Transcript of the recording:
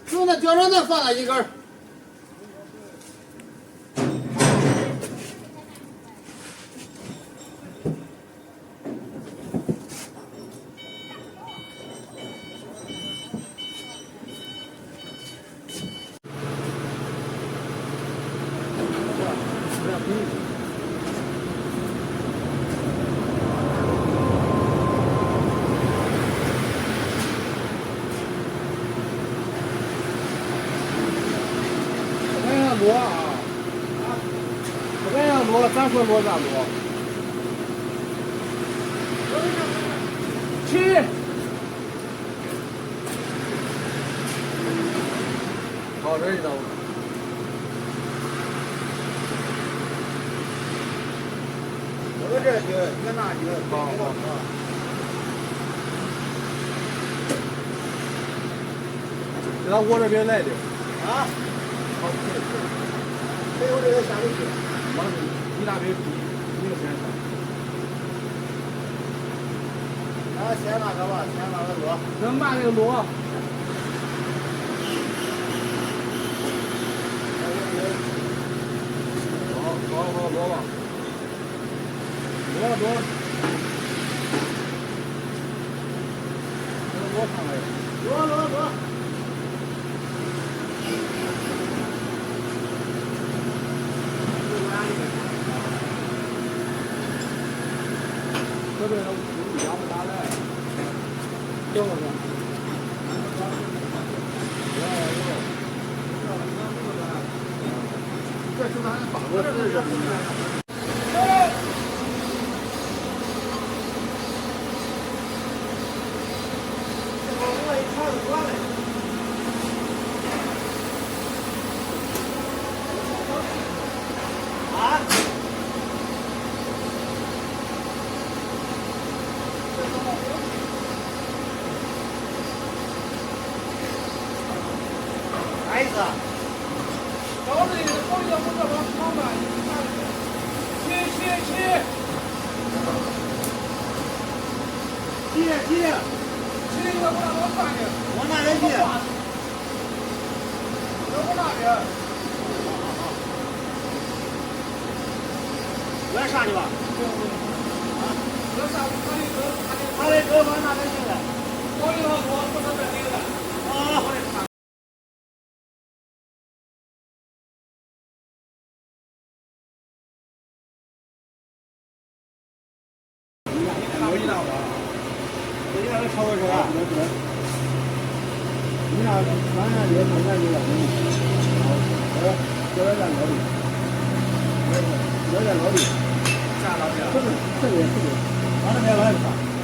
就那脚上那放了一根。螺啊，这样螺，咱说螺咋螺？7，好这一道。我这就别拿去，好。给他我这边来的。啊。好，没有这个下不去，往一大堆你就先上。先那个吧，先那个螺。能把那个螺。好，螺吧。螺。这个螺上来。螺。这边压不大来，掉了是吧？这是咱法国式的。我拿点去。我也上去吧。他的车我拿点去了。我这边领了。啊。超过是吧？你那刚才这上面就让你，这在老里，这在老里，下老里了，这边，往那边来吧。